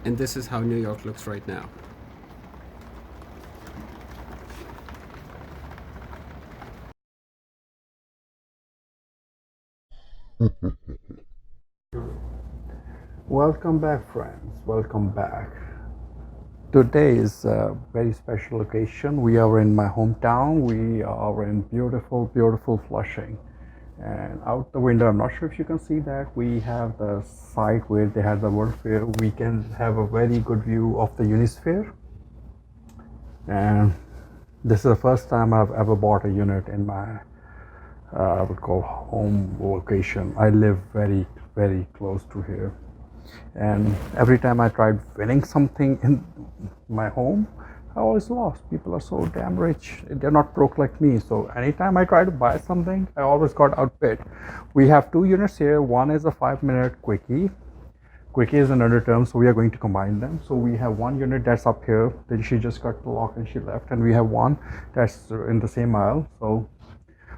And this is how New York looks right now. Welcome back, friends. Welcome back. Today is a very special occasion. We are in my hometown. We are in beautiful, beautiful Flushing. And out the window, I'm not sure if you can see that, we have the site where they had the World Fair. We can have a very good view of the Unisphere. And this is the first time I've ever bought a unit in my, I would call home location. I live very, very close to here. And every time I tried winning something in my home, I always lost. People are so damn rich. They're not broke like me. So anytime I try to buy something, I always got outbid. We have two units here. One is a 5-minute quickie. Quickie is another term, so we are going to combine them. So we have one unit that's up here. Then she just got the lock and she left. And we have one that's in the same aisle. So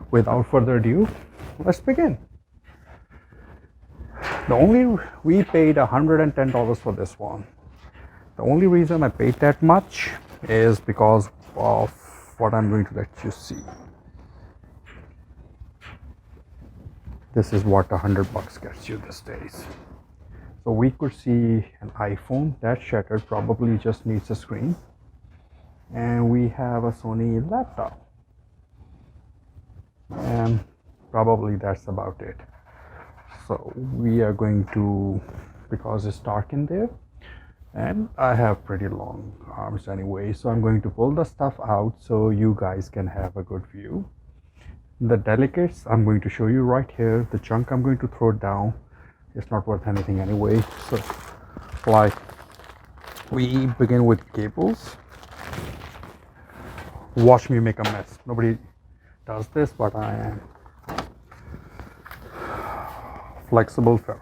without further ado, let's begin. We paid $110 for this one. The only reason I paid that much is because of what I'm going to let you see. This is what $100 gets you these days. So we could see an iPhone that's shattered, probably just needs a screen. And we have a Sony laptop. And probably that's about it. So we are going to, because it's dark in there, and I have pretty long arms anyway, so I'm going to pull the stuff out so you guys can have a good view. The delicates I'm going to show you right here. The junk I'm going to throw down. It's not worth anything anyway. So like, we begin with cables. Watch me make a mess. Nobody does this, but I am. Flexible fair.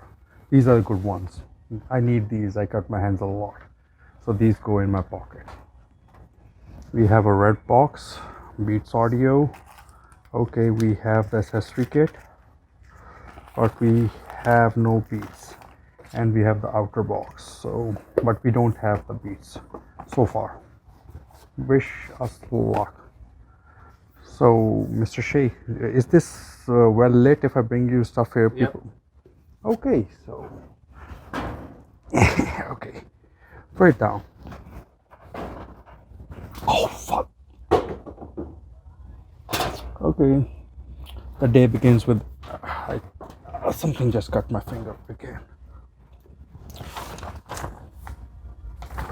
These are the good ones. I need these. I cut my hands a lot, so these go in my pocket. We have a red box, Beats audio. Okay, we have the accessory kit, but we have no Beats, and we have the outer box. So, but we don't have the Beats so far. Wish us luck. So, Mr. Shea, is this well lit? If I bring you stuff here, people. Yep. Okay, so okay, put it down. Oh fuck. Okay, the day begins with something just cut my finger again.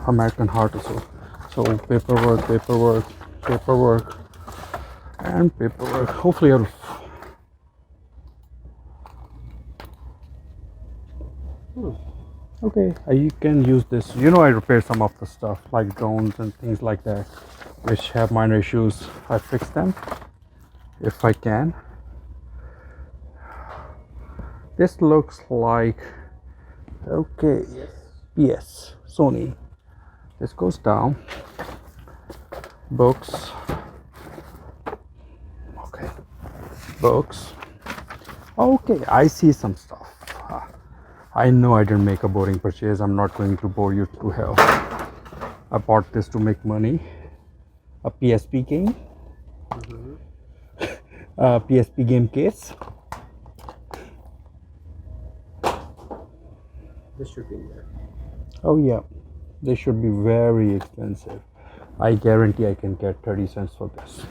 American Heart also. So paperwork, paperwork, paperwork, and paperwork. Hopefully I'll. Okay, you can use this. You know, I repair some of the stuff like drones and things like that, which have minor issues. I fix them if I can. This looks like, okay, yes, Sony. This goes down. Books. Okay, books. Okay, I see some stuff. I know I didn't make a boring purchase. I'm not going to bore you to hell. I bought this to make money. A PSP game. A PSP game case. This should be in there. Oh yeah, they should be very expensive. I guarantee I can get 30 cents for this.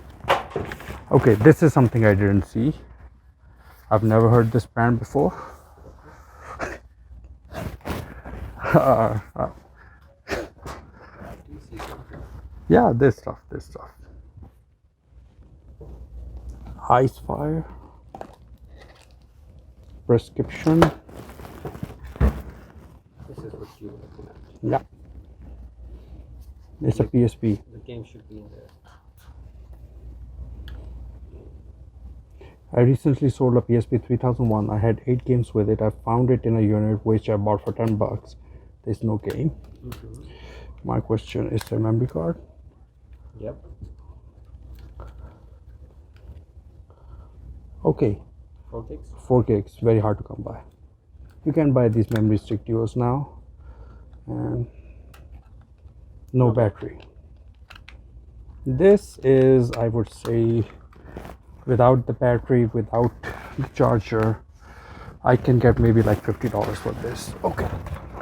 Okay, this is something I didn't see. I've never heard this brand before. Yeah, this stuff. Ice Fire. Prescription. This is what you were looking at. Yeah. It's a PSP. The game should be in there. I recently sold a PSP 3001. I had 8 games with it. I found it in a unit which I bought for $10. There's no game. My question is the memory card. Yep. Okay. 4 gigs? 4 gigs. Very hard to come by. You can buy these memory stick duos now. And No battery. This is, I would say, without the battery, without the charger, I can get maybe like $50 for this. Okay.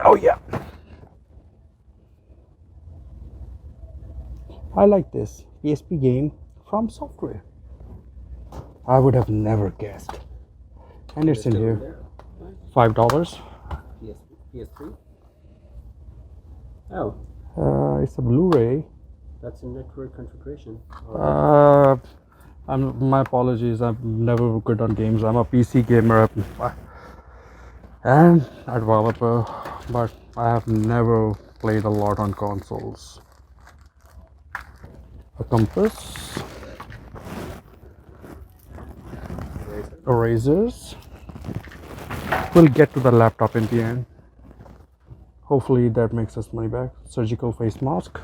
Oh yeah. I like this PSP game from software. I would have never guessed. And it's in Still here. there? $5. PS3? Oh, It's a Blu-ray. that's in network configuration. My apologies. I'm never good on games. I'm a PC gamer and a developer, but I have never played a lot on consoles. A compass, erasers. We'll get to the laptop in the end. Hopefully that makes us money back. Surgical face mask.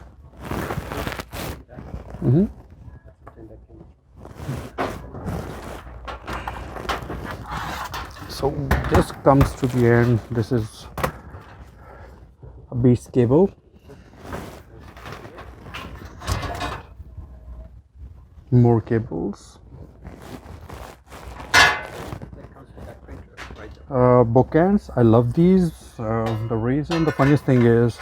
Mm-hmm. So this comes to the end. This is a beast cable. More cables. Bookends. I love these. The funniest thing is,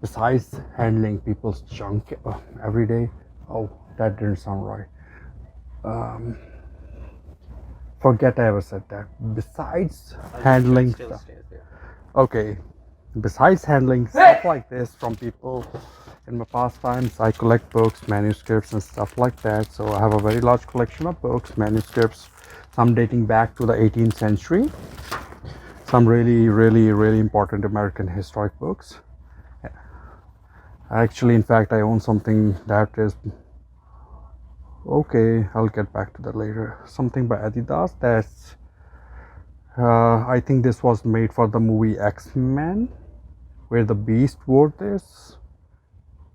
besides handling people's junk every day. Oh, that didn't sound right. Forget I ever said that. Besides handling stuff. Okay. Besides handling stuff like this from people in my pastimes, I collect books, manuscripts, and stuff like that. So I have a very large collection of books, manuscripts, some dating back to the 18th century, some really important American historic books. Actually, in fact, I own something that is okay. I'll get back to that later. Something by Adidas that's I think this was made for the movie X-Men, where the Beast wore this.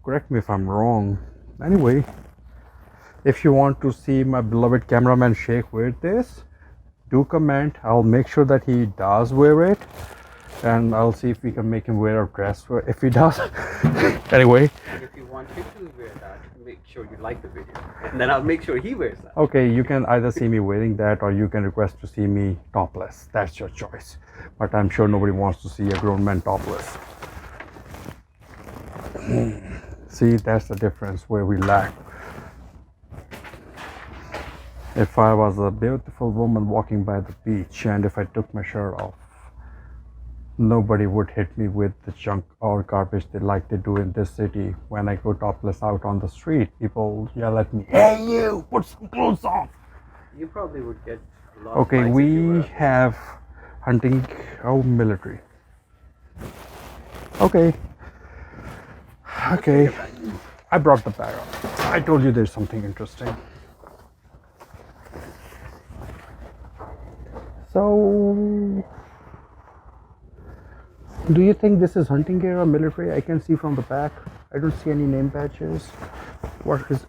Correct me if I'm wrong. Anyway, if you want to see my beloved cameraman Sheikh wear this, do comment. I'll make sure that he does wear it, and I'll see if we can make him wear a dress if he does. Anyway. If you want him to wear that, make sure you like the video, and then I'll make sure he wears that. Okay, you can either see me wearing that or you can request to see me topless. That's your choice. But I'm sure nobody wants to see a grown man topless. See, that's the difference where we lack. If I was a beautiful woman walking by the beach and if I took my shirt off, nobody would hit me with the junk or garbage like they do in this city. When I go topless out on the street, people yell at me, "Hey you, put some clothes on." You probably would get a lot Okay, of fights if you we were have hunting, military. Okay. Okay, I brought the bag up. I told you there's something interesting. So, do you think this is hunting gear or military? I can see from the back. I don't see any name badges. What is...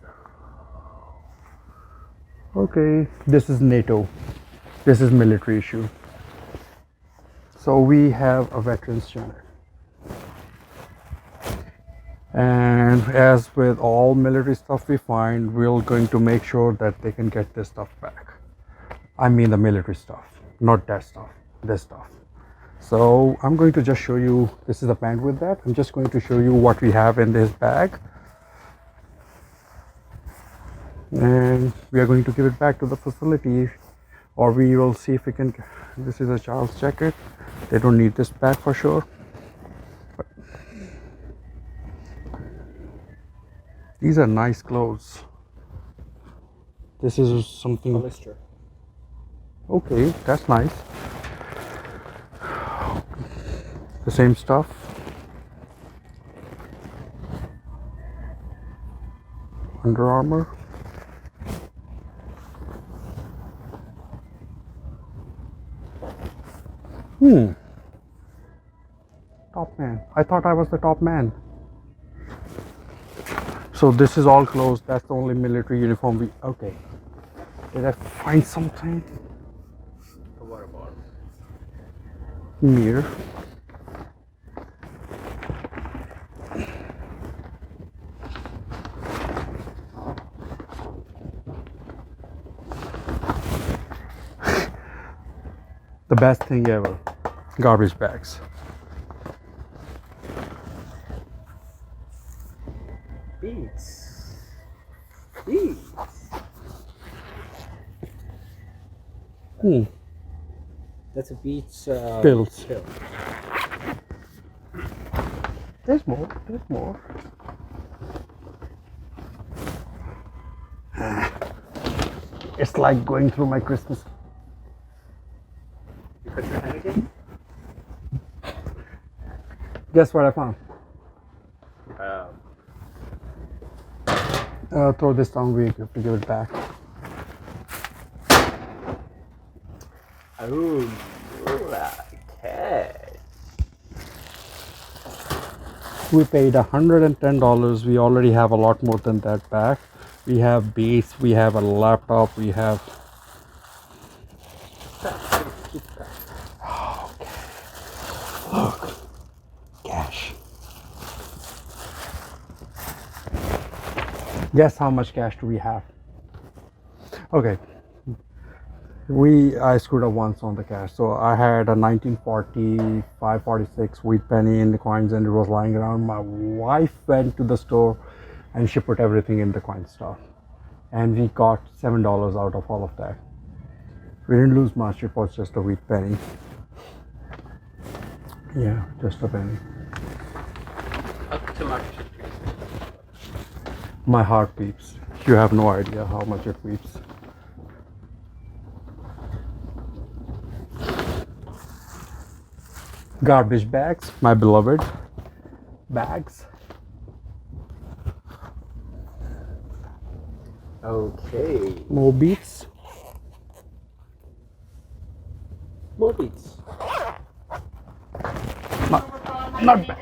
Okay, this is NATO. This is military issue. So we have a veterans channel. And as with all military stuff we find, we're going to make sure that they can get this stuff back. I mean the military stuff, not that stuff, this stuff. So I'm going to just show you, this is the pant with that. I'm just going to show you what we have in this bag. And we are going to give it back to the facility, or we will see if we can. This is a child's jacket. They don't need this bag for sure. But these are nice clothes. This is something. polyester. Okay, that's nice. The same stuff. Under Armour. Top man. I thought I was the top man. So this is all closed. That's the only military uniform we... Okay. Did I find something? A water bottle. Mirror. The best thing ever. Garbage bags. Beats. Beats. That's a Beats Pills. pill. There's more. There's more. It's like going through my Christmas. You cut your hand again? Guess what I found? Throw this down. We have to give it back. Oh, cash. We paid $110. We already have a lot more than that back. We have base. We have a laptop. We have. Okay. Look. Cash. Guess how much cash do we have? Okay. I screwed up once on the cash. So I had a 1945, 46 wheat penny in the coins and it was lying around. My wife went to the store and she put everything in the coin stuff. And we got $7 out of all of that. We didn't lose much. It was just a wheat penny. Yeah, just a penny. Up to much. My heart beeps. You have no idea how much it beeps. Garbage bags, my beloved bags. Okay. More beats. More Beats. Not bad.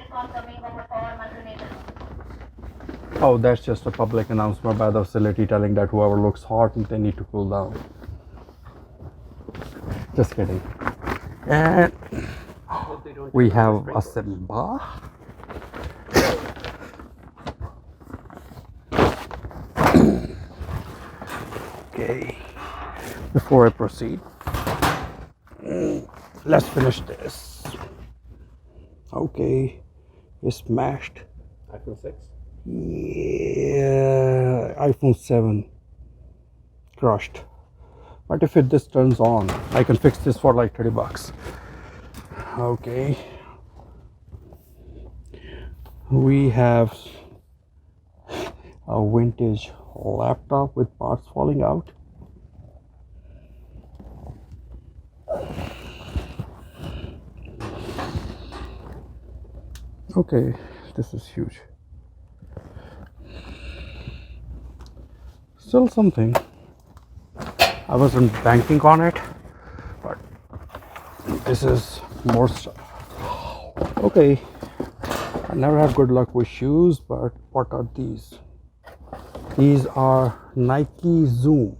Oh, that's just a public announcement by the facility telling that whoever looks hot, they need to cool down. Just kidding. And we have a Simba. Okay. Before I proceed, let's finish this. Okay. It's smashed. iPhone 6. Yeah, iPhone 7 crushed. But if this turns on, I can fix this for like $30. Okay. We have a vintage laptop with parts falling out. Okay, this is huge. Still something. I wasn't banking on it, but this is more stuff. Okay, I never have good luck with shoes, but what are these? These are Nike Zoom.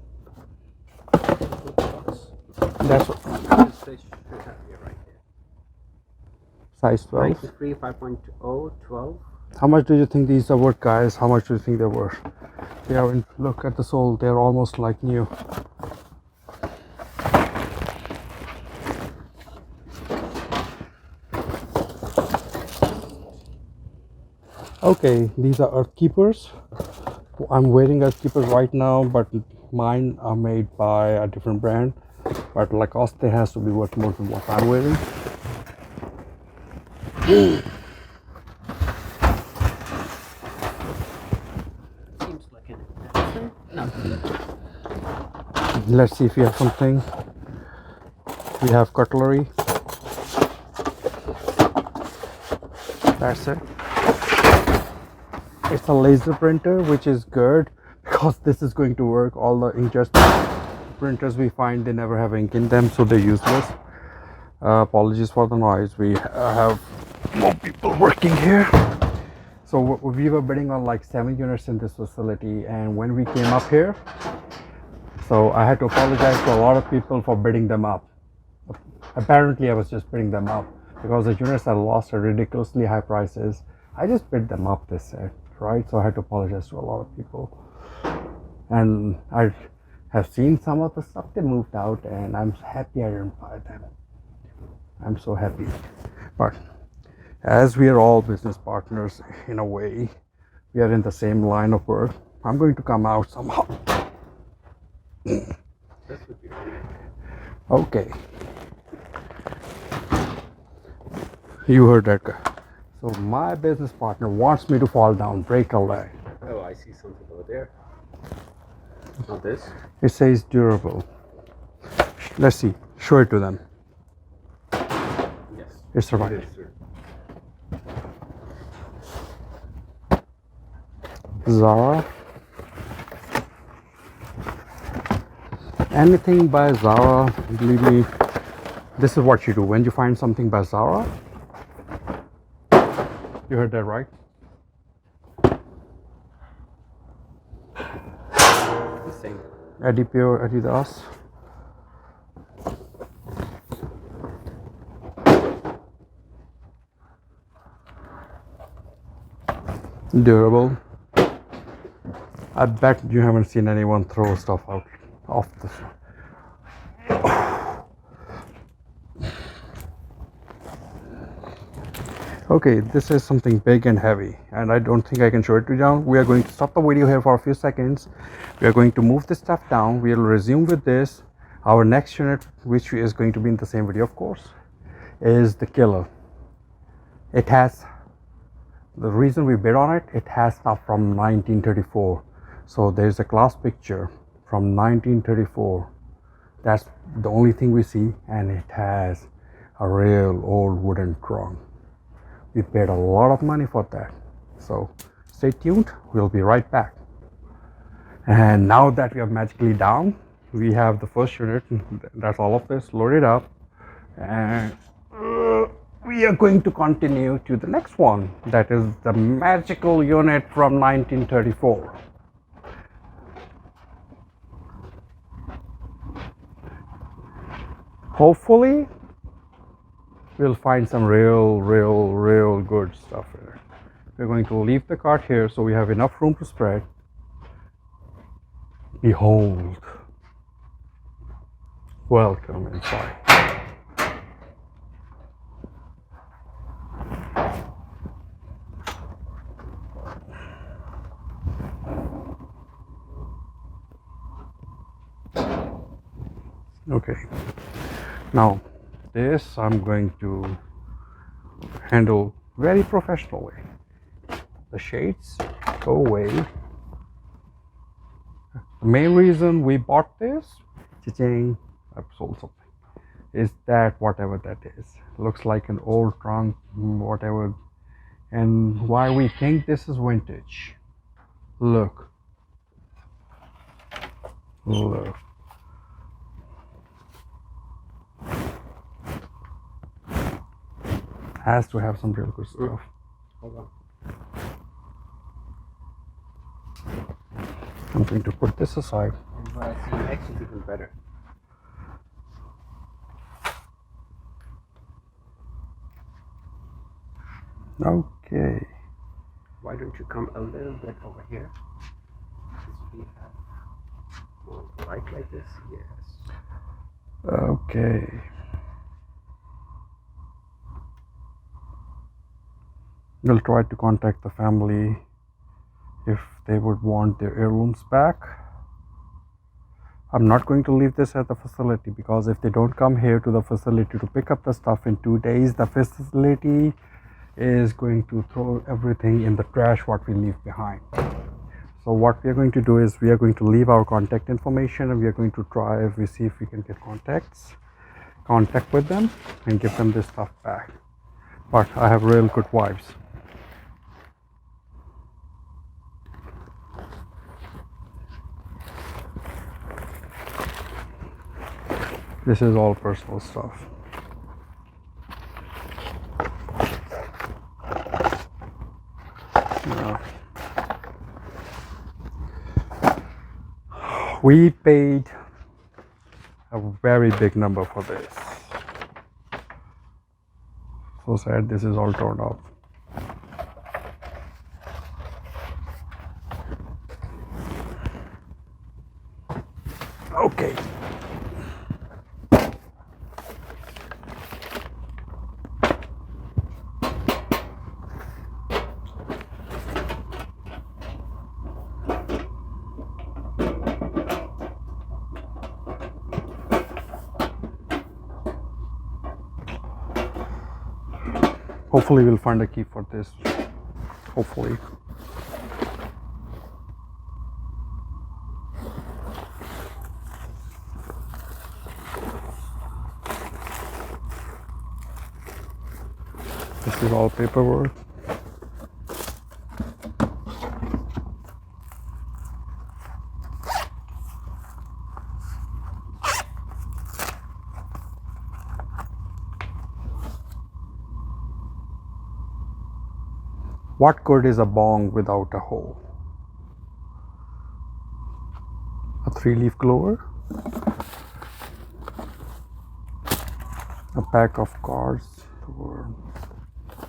That's what, They should have you right there. size 12. 93, 5.0, 12. How much do you think these are worth, guys? How much do you think they're worth? They are in, look at the sole, they're almost like new. Okay, these are Earth Keepers. I'm wearing Earth Keepers right now, but mine are made by a different brand. But Lacoste has to be worth more than what I'm wearing. Seems like an answer. No. Let's see if we have something. We have cutlery. That's it. It's a laser printer, which is good because this is going to work. All the inkjet printers we find, they never have ink in them, so they're useless. Apologies for the noise. We have more people working here. So we were bidding on like 7 units in this facility, and when we came up here, so I had to apologize to a lot of people for bidding them up. Apparently I was just bidding them up because the units I lost at ridiculously high prices. I just bid them up, they said, right? So I had to apologize to a lot of people. And I have seen some of the stuff they moved out, and I'm happy I didn't buy them. I'm so happy. But as we are all business partners in a way, we are in the same line of work. I'm going to come out somehow. This would be funny. Okay. You heard that guy. So my business partner wants me to fall down, break a leg. Oh, I see something over there. Not this. It says durable. Let's see. Show it to them. Yes. It's the right. It is, sir. Zara. Anything by Zara, believe me, this is what you do. When you find something by Zara, you heard that right? The same. Adipure, Adidas. Durable. I bet you haven't seen anyone throw stuff out off the. Okay, this is something big and heavy, and I don't think I can show it to you now. We are going to stop the video here for a few seconds. We are going to move this stuff down. We will resume with this. Our next unit, which is going to be in the same video, of course, is the killer. It has, the reason we bid on it, it has stuff from 1934. So there's a class picture from 1934. That's the only thing we see, and it has a real old wooden trunk. We paid a lot of money for that. So stay tuned, we'll be right back. And now that we are magically down, we have the first unit, that's all of this loaded up, and we are going to continue to the next one, that is the magical unit from 1934. Hopefully we'll find some real good stuff here. We're going to leave the cart here so we have enough room to spread. Behold, welcome inside. Okay, now this I'm going to handle very professionally. The shades go away. The main reason we bought this, cha-ching, I've sold something, is that whatever that is, looks like an old trunk, whatever, and why we think this is vintage. Look. Has to have some real good stuff. Hold on. I'm going to put this aside. And what I see next is even better. Okay. Why don't you come a little bit over here? Since we have more light like this. Yes. Okay. We'll try to contact the family if they would want their heirlooms back. I'm not going to leave this at the facility because if they don't come here to the facility to pick up the stuff in 2 days, the facility is going to throw everything in the trash what we leave behind. So what we are going to do is we are going to leave our contact information, and we are going to try if we see if we can get contact with them and give them this stuff back. But I have real good vibes. This is all personal stuff. Yeah. We paid a very big number for this. So sad this is all torn up. Okay. Hopefully we'll find a key for this. Hopefully. This is all paperwork. What good is a bong without a hole? A 3-leaf clover? A pack of cards?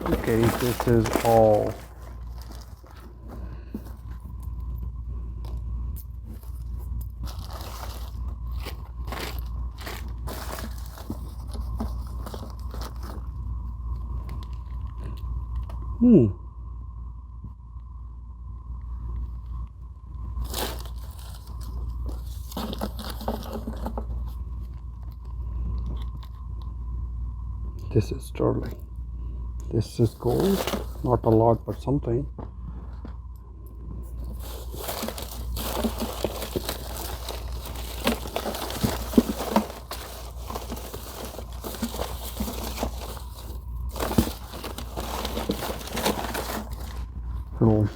Okay, this is all. This is sterling. This is gold. Not a lot, but something. So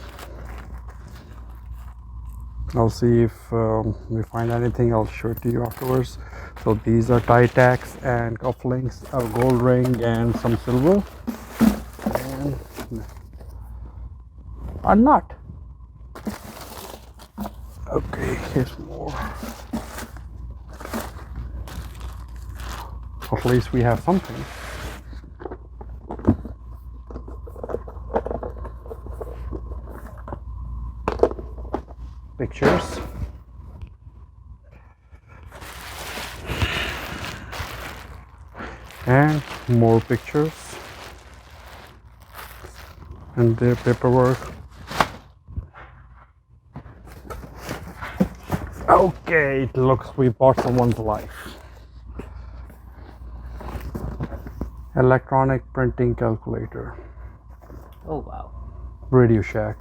I'll see if we find anything. I'll show it to you afterwards. So these are tie tacks and cufflinks, a gold ring and some silver, and a nut. Okay, here's more. At least we have something. Pictures. And more pictures. And their paperwork. Okay, it looks we bought someone's life. Electronic printing calculator. Oh wow. Radio Shack.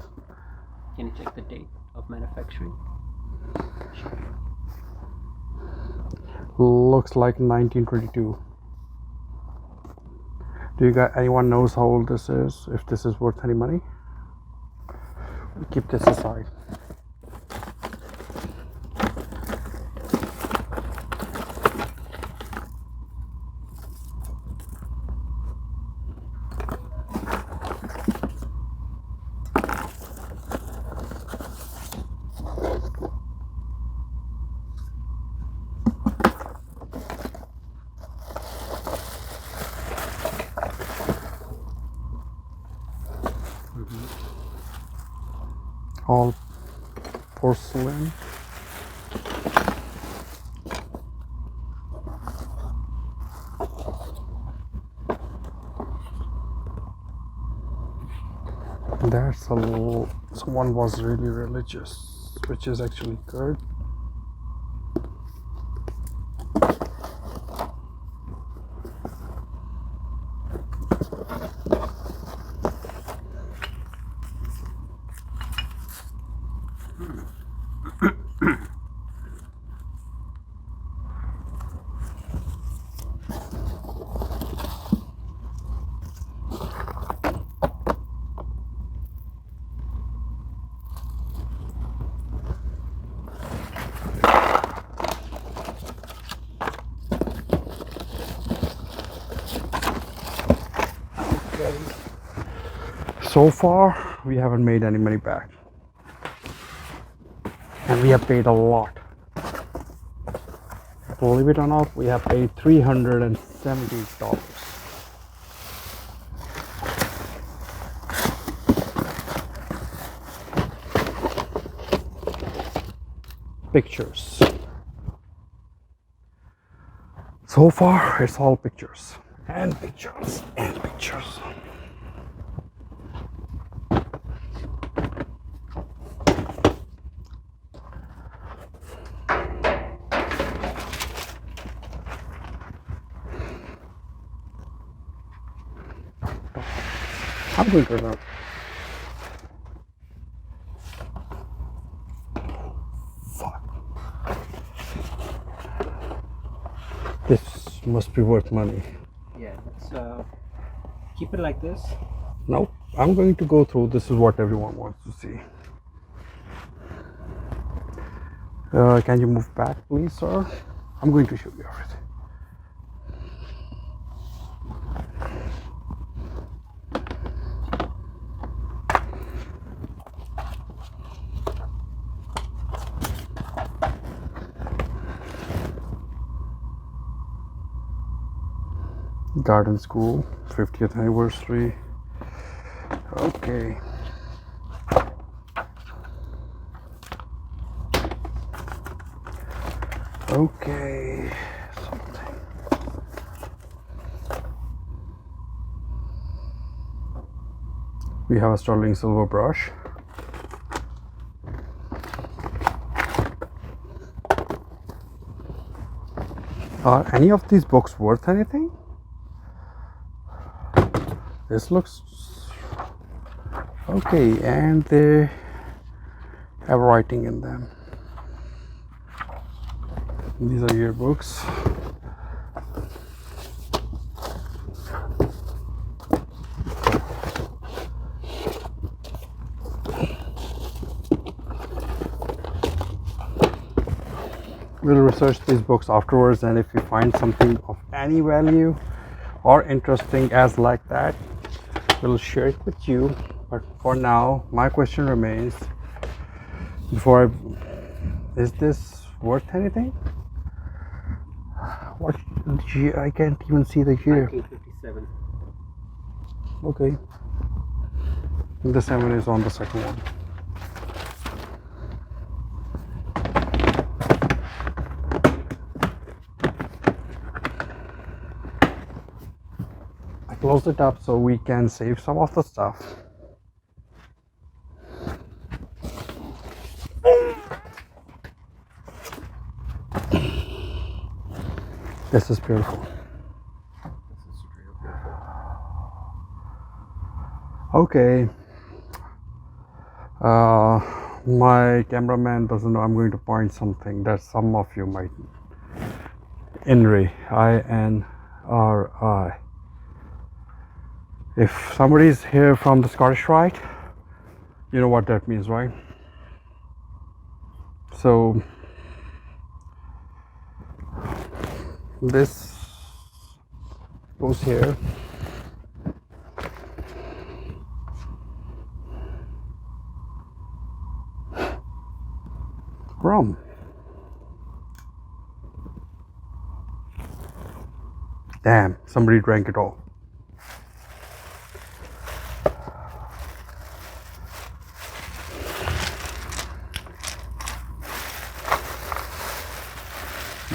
Can you check the date of manufacturing? Looks like 1922. Do you got anyone knows how old this is? If this is worth any money? Keep this aside. All porcelain. That's a little, someone was really religious, which is actually good. So far, we haven't made any money back. And we have paid a lot. Believe it or not, we have paid $370. Pictures. So far, it's all pictures. And pictures. And pictures. I'm going to run. Fuck. This must be worth money. Yeah, let's keep it like this. No, I'm going to go through. This is what everyone wants to see. Can you move back, please, sir? I'm going to show you everything. Garden School, 50th anniversary. Okay. Okay. Something. We have a sterling silver brush. Are any of these books worth anything? This looks okay, and they have writing in them. These are yearbooks. We'll research these books afterwards, and if we find something of any value or interesting as like that, we'll share it with you. But for now, my question remains, is this worth anything? What year? I can't even see the year. 1957. Okay. The 7 is on the second one. I closed it up so we can save some of the stuff. This is beautiful. This is real beautiful. Okay. My cameraman doesn't know I'm going to point something that some of you might. INRI, INRI. If somebody's here from the Scottish Rite, you know what that means, right? So this goes here. Rum. Damn, somebody drank it all.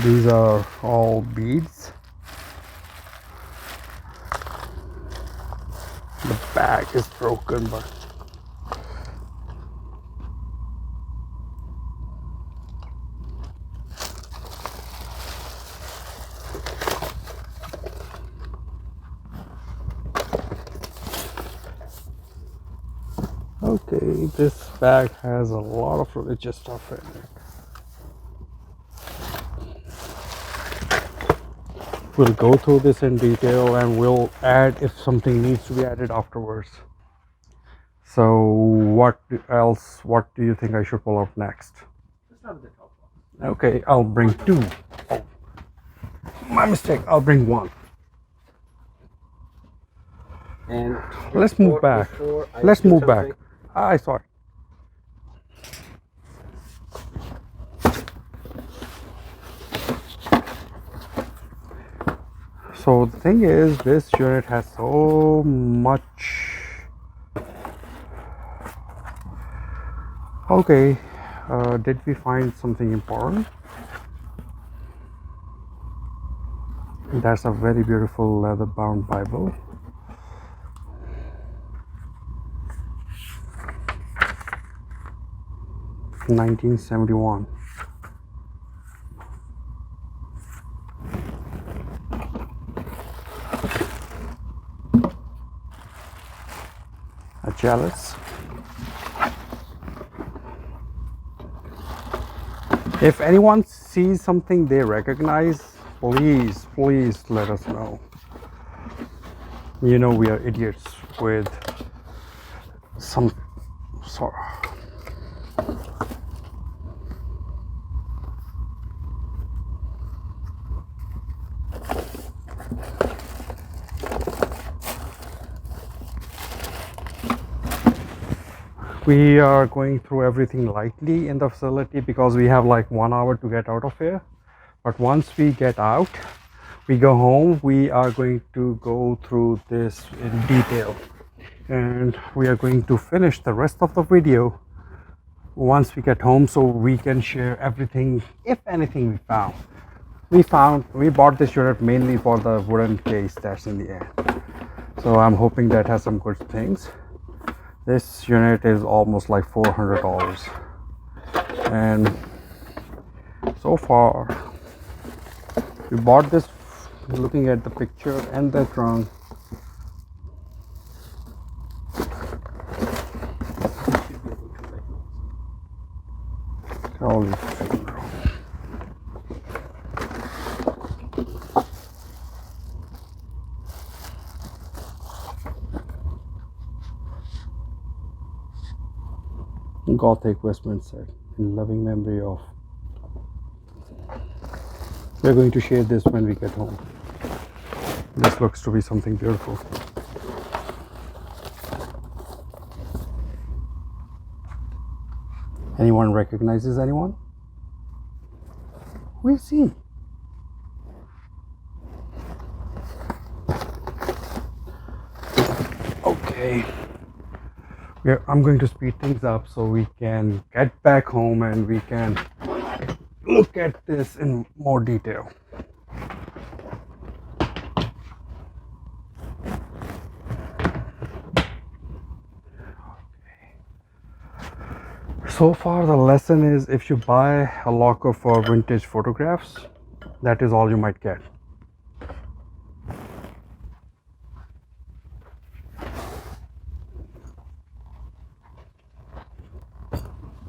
These are all beads. The bag is broken, but okay, this bag has a lot of religious stuff in it. We'll go through this in detail and we'll add if something needs to be added afterwards. So what else? What do you think I should pull out next? Let's start with the top box. Okay, I'll bring two. Oh, my mistake. I'll bring one. And Let's move back. Let's move back. I saw it. So the thing is, this unit has so much. Okay, did we find something important? That's a very beautiful leather-bound Bible. (1971). jealous. If anyone sees something they recognize, please let us know. You know we are idiots with some sort. We are going through everything lightly in the facility because we have like 1 hour to get out of here. But once we get out, we go home, we are going to go through this in detail. And we are going to finish the rest of the video once we get home so we can share everything, if anything we found. We bought this unit mainly for the wooden case that's in the end. So I'm hoping that has some good things. This unit is almost like $400, and so far we bought this looking at the picture and the trunk. Holy shit. Gothic Westminster in loving memory of. We're going to share this when we get home. This looks to be something beautiful. Anyone recognizes anyone? We'll see. Okay. I'm going to speed things up so we can get back home and we can look at this in more detail. So far the lesson is, if you buy a locker for vintage photographs, that is all you might get.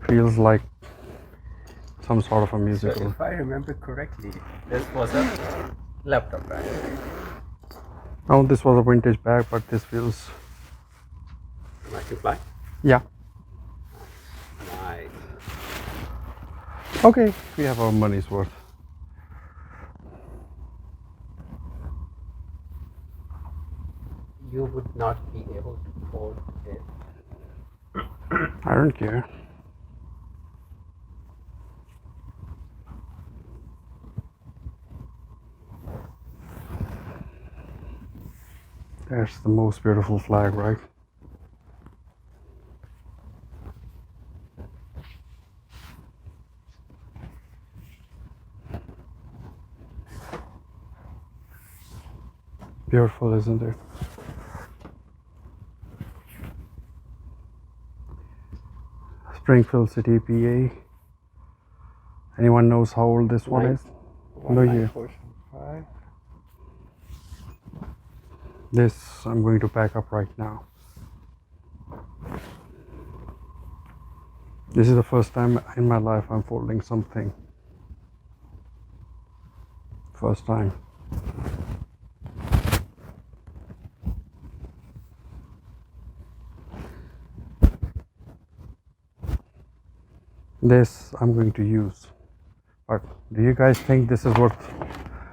Feels like some sort of a musical. So if I remember correctly, this was a laptop bag. Oh, this was a vintage bag, but this feels. Like to fly? Yeah. Nice. Okay, we have our money's worth. You would not be able to hold it. I don't care. That's the most beautiful flag, right? Beautiful, isn't it? Springfield City, PA. Anyone knows how old this one is? No year. 1945. This I'm going to pack up right now. This is the first time in my life I'm folding something. First time. This I'm going to use. But do you guys think this is worth?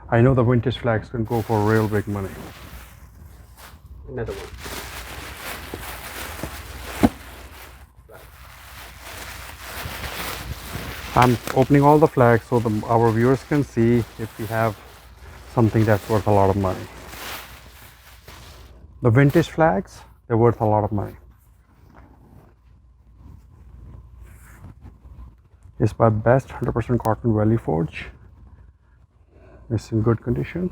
I know the vintage flags can go for real big money. Another one. I'm opening all the flags so our viewers can see if we have something that's worth a lot of money. The vintage flags, they're worth a lot of money. It's by Best 100% Cotton Valley Forge. It's in good condition.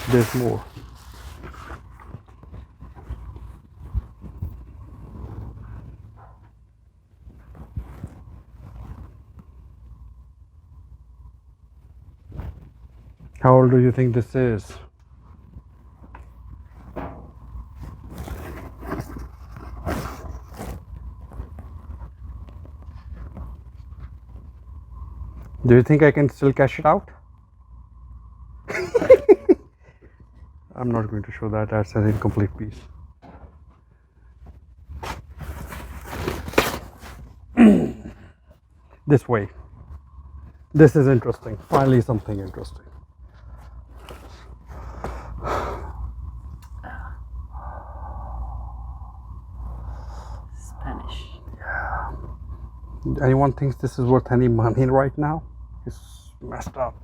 There's more. How old do you think this is? Do you think I can still cash it out? I'm not going to show that. That's an incomplete piece. This way. This is interesting. Finally, something interesting. Spanish. Anyone thinks this is worth any money right now? It's messed up.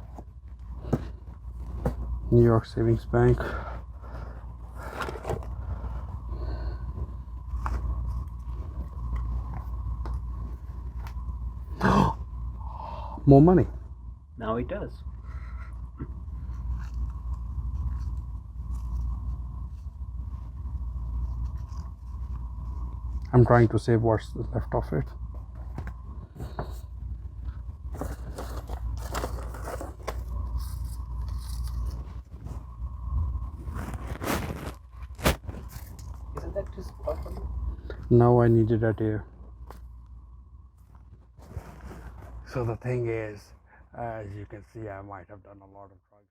New York Savings Bank. More money. Now it does. I'm trying to save what's left of it. Isn't that too small for you? Now I need it at here. So the thing is, as you can see, I might have done a lot of drugs.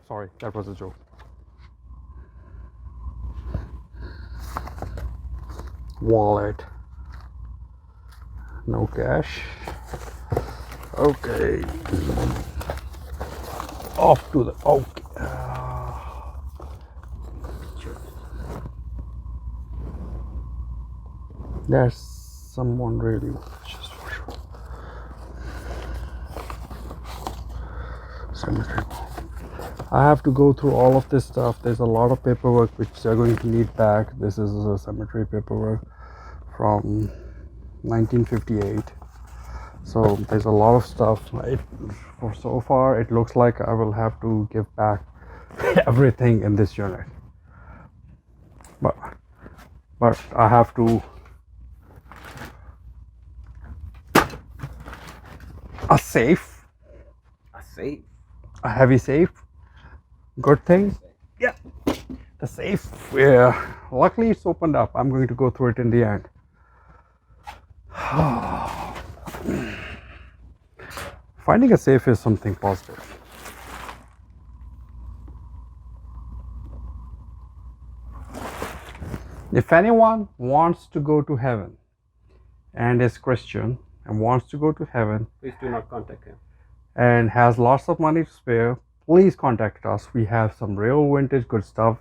Sorry, that was a joke. Wallet. No cash. Okay. Off to the. Okay. There's someone really just for sure. Cemetery. I have to go through all of this stuff. There's a lot of paperwork which they're going to need back. This is a cemetery paperwork from 1958. So there's a lot of stuff. For so far, it looks like I will have to give back everything in this unit. But I have to. A safe. A safe. A heavy safe. Good thing. Yeah. The safe. Yeah. Luckily, it's opened up. I'm going to go through it in the end. Finding a safe is something positive. If anyone wants to go to heaven and is Christian and wants to go to heaven, Please do not contact him. And has lots of money to spare, please contact us. We have some real vintage good stuff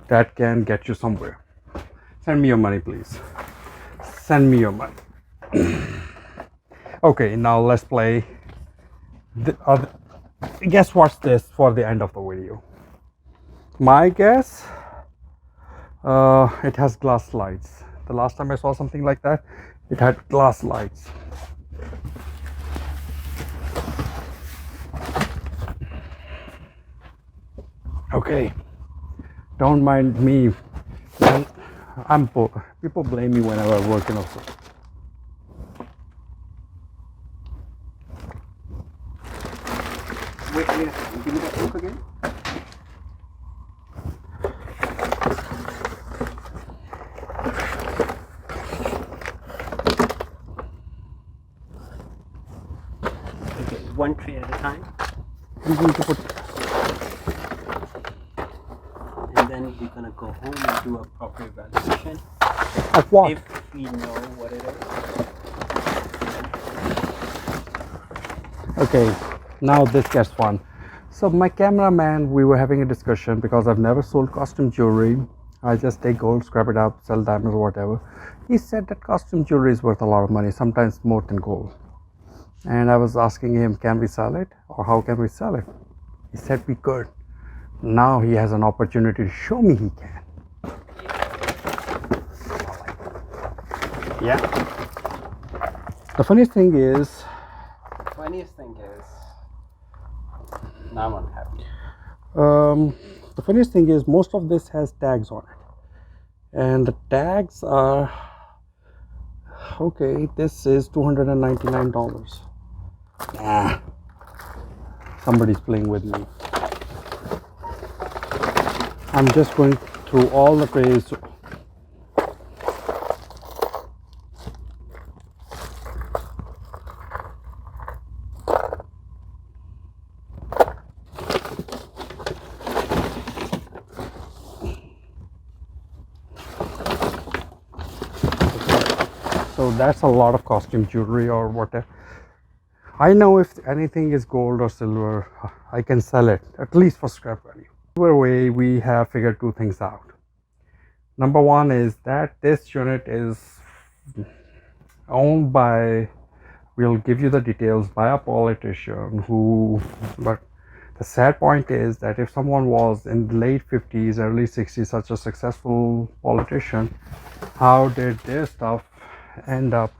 that can get you somewhere. Send me your money, please. Send me your money. Okay, now let's play the other. Guess what's this for the end of the video? My guess, it has glass slides. The last time I saw something like that, it had glass slides. Okay, don't mind me. People blame me whenever I work in a. Wait a minute. Give me that book again. Okay, one tray at a time. I'm going to put. And then we're gonna go home and do a proper evaluation. Of what? If we know what it is. Okay, now this gets fun. So my cameraman, we were having a discussion because I've never sold costume jewelry. I just take gold, scrap it up, sell diamonds or whatever. He said that costume jewelry is worth a lot of money, sometimes more than gold. And I was asking him, can we sell it or how can we sell it? He said we could. Now he has an opportunity to show me he can. Yeah. The funniest thing is, now I'm unhappy. the funniest thing is most of this has tags on it. And the tags are, okay, this is $299. Nah, somebody's playing with me. I'm just going through all the trays. So that's a lot of costume jewelry or whatever. I know if anything is gold or silver, I can sell it, at least for scrap value. Either way, we have figured two things out. Number one is that this unit is owned by, we'll give you the details, by a politician who, but the sad point is that if someone was in the late 50s, early 60s, such a successful politician, how did their stuff end up?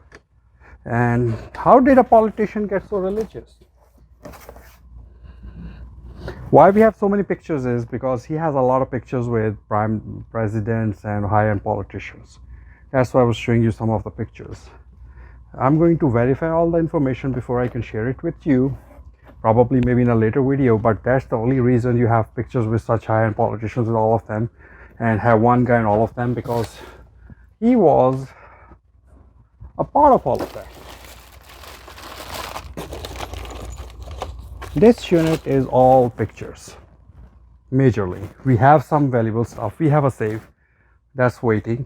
And how did a politician get so religious? Why we have so many pictures is because he has a lot of pictures with prime presidents and high-end politicians. That's why I was showing you some of the pictures. I'm going to verify all the information before I can share it with you, probably maybe in a later video, but that's the only reason you have pictures with such high-end politicians with all of them and have one guy in all of them, because he was a part of all of that. This unit is all pictures, majorly. We have some valuable stuff. We have a safe that's waiting.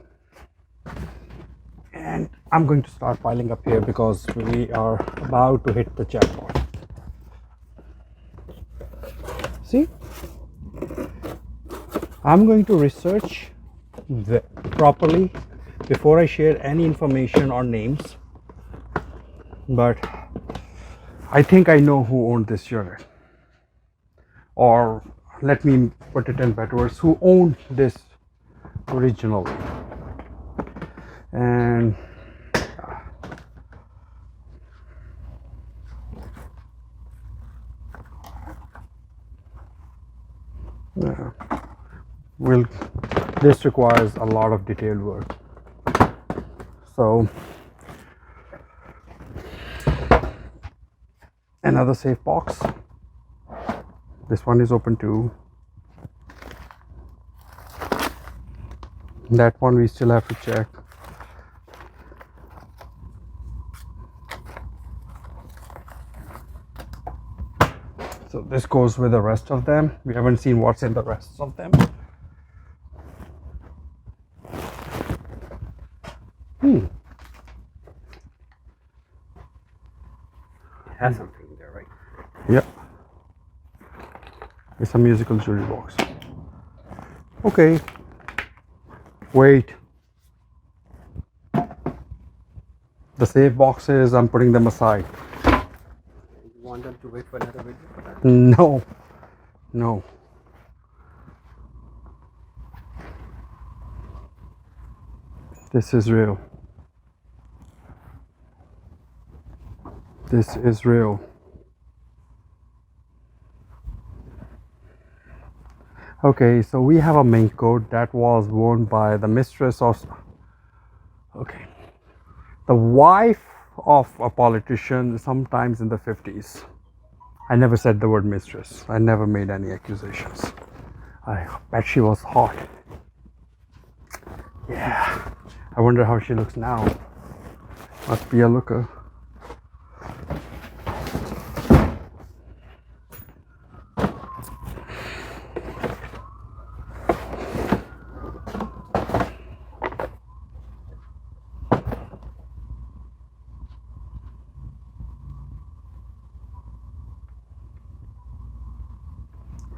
And I'm going to start piling up here because we are about to hit the jackpot. See? I'm going to research properly before I share any information or names. But I think I know who owned this unit. Or let me put it in better words, who owned this originally. And this requires a lot of detailed work. So another safe box. This one is open too. That one we still have to check. So this goes with the rest of them. We haven't seen what's in the rest of them. It has something in there, right? Yep. It's a musical jewelry box. Okay. Wait. The safe boxes, I'm putting them aside. You want them to wait for another video for that? No. No. This is real. This is real. Okay, so we have a mink coat that was worn by the mistress of, okay, the wife of a politician sometimes in the 50s. I never said the word mistress. I never made any accusations. I bet she was hot. Yeah. I wonder how she looks now. Must be a looker.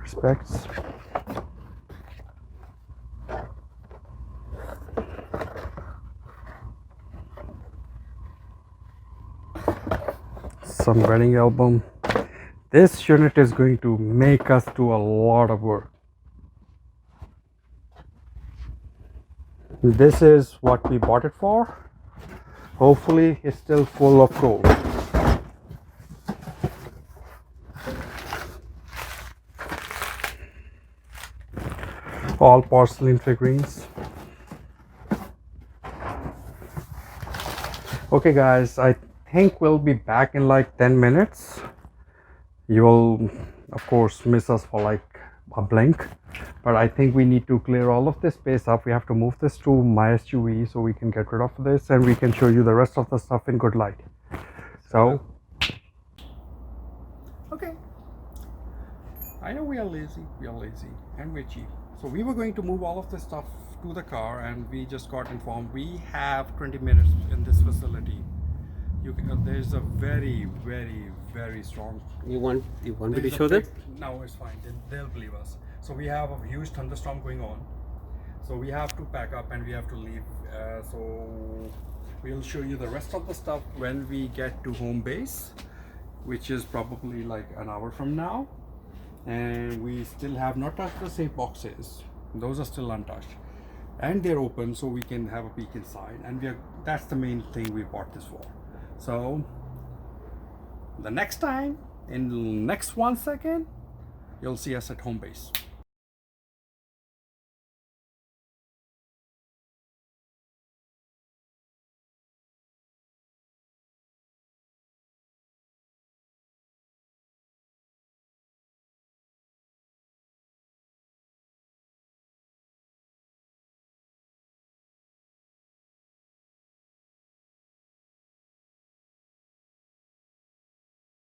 Respects. some wedding album. This unit is going to make us do a lot of work. This is what we bought it for. Hopefully it's still full of gold. All porcelain figurines. Okay guys, I think we'll be back in like 10 minutes. You will of course miss us for like a blink, but I think we need to clear all of this space up. We have to move this to my SUV so we can get rid of this and we can show you the rest of the stuff in good light. So okay, I know we are lazy and we're cheap. So we were going to move all of this stuff to the car and we just got informed we have 20 minutes in this facility. There's a very strong. You want me to show them? No, it's fine. They'll believe us. So we have a huge thunderstorm going on. So we have to pack up and we have to leave. So we'll show you the rest of the stuff when we get to home base, which is probably like an hour from now. And we still have not touched the safe boxes. Those are still untouched. And they're open so we can have a peek inside. And that's the main thing we bought this for. So the next time, in the next 1 second, you'll see us at home base.